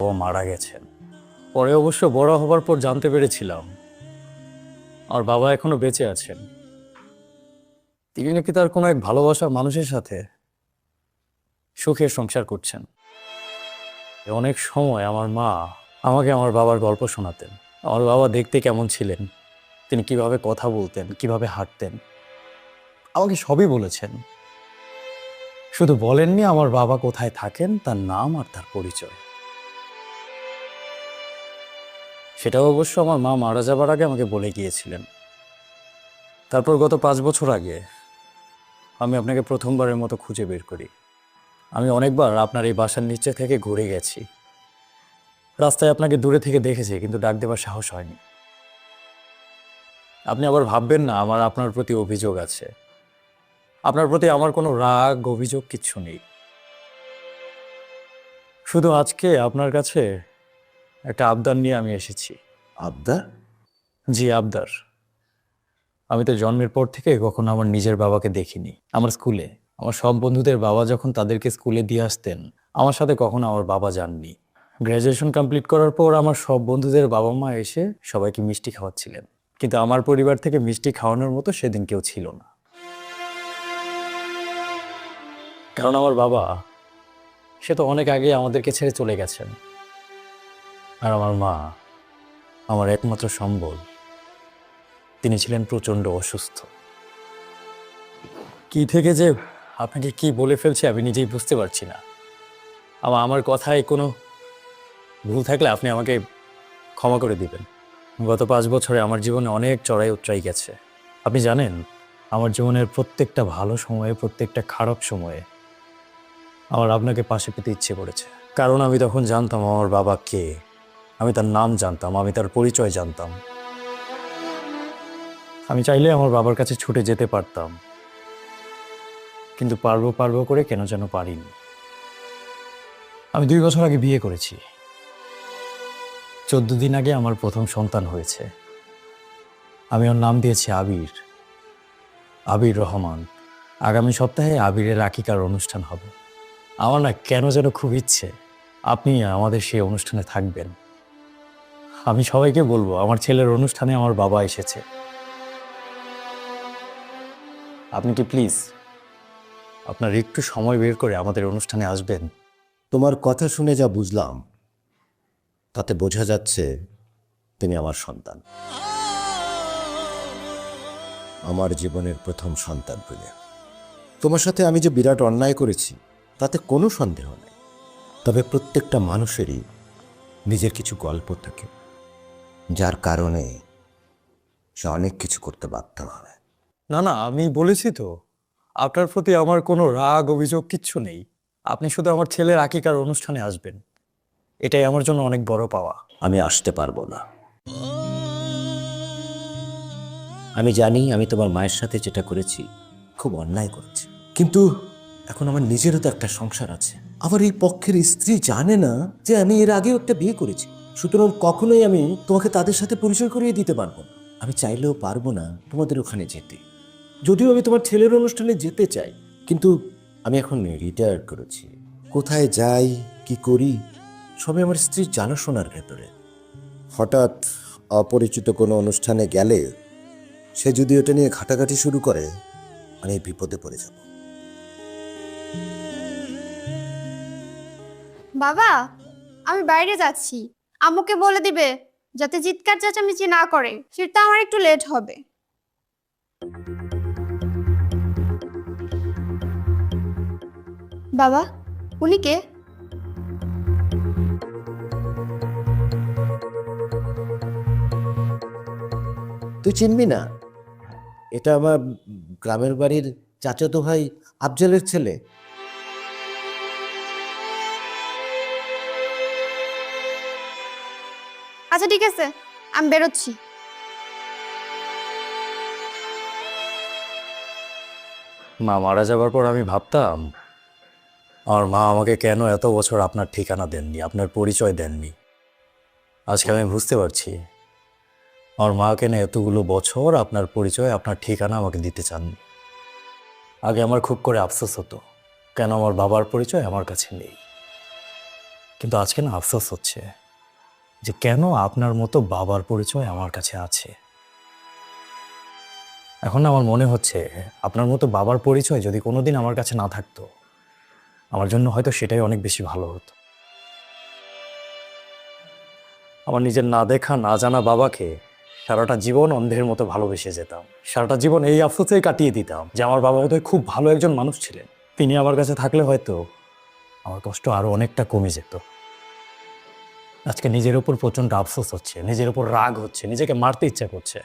ও মারা গেছেন। পরে অবশ্য বড় হবার পর জানতে পেরেছিলাম আর বাবা এখনো বেঁচে আছেন। তিনি নাকি তার কোনো এক ভালোবাসার মানুষের সাথে সুখের সংসার করছেন। অনেক সময় আমার মা আমাকে আমার বাবার গল্প শোনাতেন। আমার বাবা দেখতে কেমন ছিলেন, তিনি কিভাবে কথা বলতেন, কিভাবে হাঁটতেন, আমাকে সবই বলেছেন। শুধু বলেননি আমার বাবা কোথায় থাকেন, তার নাম আর তার পরিচয়। সেটাও অবশ্য আমার মা মারা যাবার আগে আমাকে বলে গিয়েছিলেন। তারপর গত 5 বছর আগে আমি আপনাকে প্রথমবারের মতো খুঁজে বের করি। আমি অনেকবার আপনার এই বাসার নিচে থেকে ঘুরে গেছি, রাস্তায় আপনাকে দূরে থেকে দেখেছি, কিন্তু ডাক দেবার সাহস হয়নি। আপনি আবার ভাববেন না আমার আপনার প্রতি অভিযোগ আছে। আপনার প্রতি আমার কোনো রাগ অভিযোগ কিচ্ছু নেই। শুধু আজকে আপনার কাছে একটা আবদার নিয়ে আমি এসেছি। আবদার? জি, আবদার। আমি তো জন্মের পর থেকে কখনো আমার নিজের বাবাকে দেখিনি। আমার স্কুলে আমার সব বন্ধুদের বাবা যখন তাদেরকে স্কুলে দিয়ে আসতেন, আমার সাথে কখনো আমার বাবা যাননি। গ্র্যাজুয়েশন কমপ্লিট করার পর আমার সব বন্ধুদের বাবা মা এসে সবাইকে মিষ্টি খাওয়াচ্ছিলেন, কিন্তু আমার পরিবার থেকে মিষ্টি খাওয়ানোর মতো সেদিন কেউ ছিল না। কারণ আমার বাবা সে তো অনেক আগে আমাদেরকে ছেড়ে চলে গেছেন। আর আমার মা, আমার একমাত্র সম্বল, তিনি ছিলেন প্রচণ্ড অসুস্থ। কি থেকে যে আপনাকে কি বলে ফেলছি আমি নিজেই বুঝতে পারছি না। আমার কথায় কোনো ভুল থাকলে আপনি আমাকে ক্ষমা করে দিবেন। গত 5 বছরে আমার জীবনে অনেক চড়াই উতরাই গেছে। আপনি জানেন, আমার জীবনের প্রত্যেকটা ভালো সময়ে, প্রত্যেকটা খারাপ সময়ে আমার আপনাকে পাশে পেতে ইচ্ছে করেছে। কারণ আমি তখন জানতাম আমার বাবা কে, আমি তার নাম জানতাম, আমি তার পরিচয় জানতাম। আমি চাইলে আমার বাবার কাছে ছুটে যেতে পারতাম, কিন্তু পারবো পারবো করে কেন যেন পারিনি। আমি 2 বছর আগে বিয়ে করেছি। 14 দিন আগে আমার প্রথম সন্তান হয়েছে। আমি ওর নাম দিয়েছি আবির, আবির রহমান। আগামী সপ্তাহে আবিরের আকিকার অনুষ্ঠান হবে। আমার না কেন যেন খুব ইচ্ছে আপনি আমাদের সেই অনুষ্ঠানে থাকবেন। আমি সবাইকে বলবো আমার ছেলের অনুষ্ঠানে আমার বাবা এসেছে। আপনি কি প্লিজ আপনার একটু সময় বের করে আমাদের অনুষ্ঠানে আসবেন? তোমার কথা শুনে যা বুঝলাম তাতে বোঝা যাচ্ছে তিনি আমার সন্তান, আমার জীবনের প্রথম সন্তান বলে। তোমার সাথে আমি যে বিরাট অন্যায় করেছি তাতে কোনো সন্দেহ নেই। তবে প্রত্যেকটা মানুষেরই নিজের কিছু গল্প থাকে, যার কারণে সে অনেক কিছু করতে বাধ্য হয়। না না, আমি বলেছি তো আপনার প্রতি আমার কোনো রাগ অভিযোগ কিচ্ছু নেই। আপনি শুধু আমার ছেলের আকিকার অনুষ্ঠানে আসবেন, এটাই আমার জন্য অনেক বড় পাওয়া। আমি আসতে পারবো না। আমি জানি আমি তোমার মায়ের সাথে যেটা করেছি খুব অন্যায় করেছি, কিন্তু এখন আমার নিজেরও তো একটা সংসার আছে। আবার এই পক্ষের স্ত্রী জানে না যে আমি এর আগেও একটা বিয়ে করেছি, সুতরাং কখনোই আমি তোমাকে তাদের সাথে পরিচয় করিয়ে দিতে পারবো না। আমি চাইলেও পারবো না তোমাদের ওখানে যেতে। যদিও আমি তোমার ছেলের অনুষ্ঠানে যেতে চাই, কিন্তু আমি এখন রিটায়ার করেছি। কোথায় যাই, কি করি, সবই আমার স্ত্রীর জানাশোনার ভেতরে। হঠাৎ অপরিচিত কোনো অনুষ্ঠানে গেলে সে যদি ওটা নিয়ে ঘাটাঘাটি শুরু করে, আমি বিপদে পড়ে যাব। বাবা, আমি বাইরে যাচ্ছি। আম্মুকে বলে দিবে যাতে চিৎকার চেঁচামেচি না করে, ফিরতে আমার একটু লেট হবে। বাবা, উনি কে? তুই চিনবি না? এটা আমার গ্রামের বাড়ির চাচাতো ভাই আফজালের ছেলে। আচ্ছা ঠিক আছে, আমি বেরোচ্ছি। মা মারা যাবার পর আমি ভাবতাম আমার মা আমাকে কেন এত বছর আপনার ঠিকানা দেননি, আপনার পরিচয় দেননি। আজকে আমি বুঝতে পারছি আমার মা কেন এতগুলো বছর আপনার পরিচয়, আপনার ঠিকানা আমাকে দিতে চাননি। আগে আমার খুব করে আফসোস হতো কেন আমার বাবার পরিচয় আমার কাছে নেই। কিন্তু আজকে না আফসোস হচ্ছে যে কেন আপনার মতো বাবার পরিচয় আমার কাছে আছে। এখন আমার মনে হচ্ছে আপনার মতো বাবার পরিচয় যদি কোনোদিন আমার কাছে না থাকতো, আমার জন্য হয়তো সেটাই অনেক বেশি ভালো হতো। আমার নিজের না দেখা না জানা বাবাকে সারাটা জীবন অন্ধের মতো ভালোবেসে যেতাম, সারাটা জীবন এই আফসোসেই কাটিয়ে দিতাম যে আমার বাবা হয়তো খুব ভালো একজন মানুষ ছিলেন। তিনি আমার কাছে থাকলে হয়তো আমার কষ্ট আরো অনেকটা কমে যেত। আজকে নিজের উপর প্রচন্ড আফসোস হচ্ছে, নিজের উপর রাগ হচ্ছে, নিজেকে মারতে ইচ্ছা করছে।